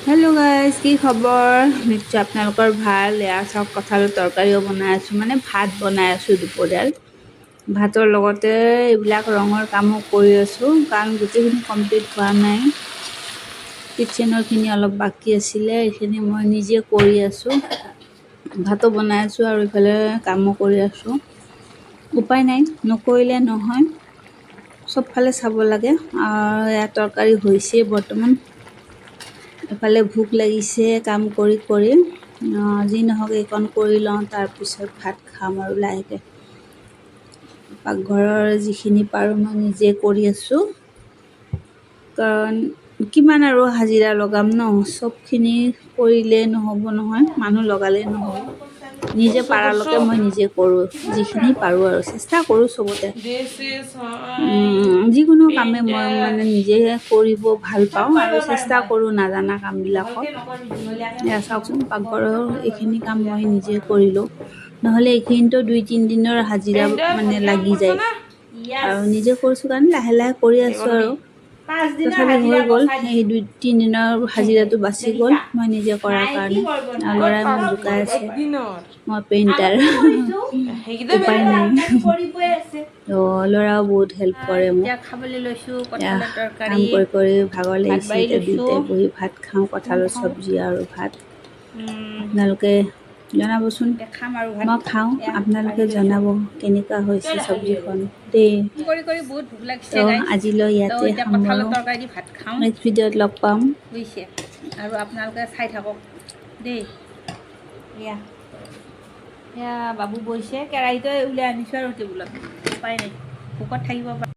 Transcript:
Hello' guys, কি খবৰ? নিশ্চয় আপোনালোকৰ ভাল। এয়া চাওক, কঁঠালৰ তৰকাৰীও বনাই আছোঁ, মানে ভাত বনাই আছোঁ দুপৰীয়াৰ। ভাতৰ লগতে এইবিলাক ৰঙৰ কামো কৰি আছোঁ, কাৰণ গোটেইখিনি কমপ্লিট হোৱা নাই। কিটচেনৰখিনি অলপ বাকী আছিলে, এইখিনি মই নিজে কৰি আছোঁ। ভাতো বনাই আছোঁ আৰু ইফালে কামো কৰি আছোঁ। উপায় নাই, নকৰিলে নহয়, চবফালে চাব লাগে। আৰু এয়া তৰকাৰী হৈছেই বৰ্তমান। এফালে ভোক লাগিছে কাম কৰি কৰি। যি নহওক এইকণ কৰি লওঁ, তাৰপিছত ভাত খাম আৰু লাহেকৈ। পাকঘৰৰ যিখিনি পাৰোঁ মই নিজে কৰি আছোঁ, কাৰণ কিমান আৰু হাজিৰা লগাম ন, চবখিনি কৰিলে নহ'ব নহয়, মানুহ লগালেই নহ'ব। নিজে পাৰালৈকে মই নিজে কৰোঁ, যিখিনি পাৰোঁ আৰু চেষ্টা কৰোঁ চবতে। যিকোনো কামে মই মানে নিজে কৰিব ভাল পাওঁ আৰু চেষ্টা কৰোঁ নাজানা কামবিলাকত। এয়া চাওকচোন, পাকঘৰৰ এইখিনি কাম মই নিজে কৰিলোঁ, নহ'লে এইখিনিতো 2-3 দিনৰ হাজিৰা মানে লাগি যায়। আৰু নিজে কৰিছোঁ কাৰণে লাহে লাহে কৰি আছোঁ আৰু। তথাপি হৈ গ'ল, সেই 2-3 দিনৰ হাজিৰাটো বাচি গ'ল মই নিজে কৰাৰ কাৰণে। আৰু ল'ৰাই মোক জোকাই আছে, মই পেইণ্টাৰ, উপায় নাই। তো ল'ৰাও বহুত হেল্প কৰে মোক। খাবলৈ লৈছোঁ কঁঠালৰ তৰকাৰী। কাম কৰি কৰি ভাগৰ লাগিছে, এতিয়া দুয়োটাই বহি ভাত খাওঁ, কঁঠালৰ চব্জি আৰু ভাত। আপোনালোকে জনাবচোন, মই খাওঁ, আপোনালোকে জনাব কেনেকুৱা হৈছে চব্জিখন দেই। তো আজিলৈ ইয়াতে সামৰোঁ, নেক্সট ভিডিঅ'ত লগ পাম বুজিছে। আৰু আপোনালোকে চাই থাকক দেই। এয়া বাবু বহিছে, কেৰাহীটো উলিয়াই আনিছোঁ আৰু টেবুলত, উপায় নাই, ভোকত থাকিব পাৰে।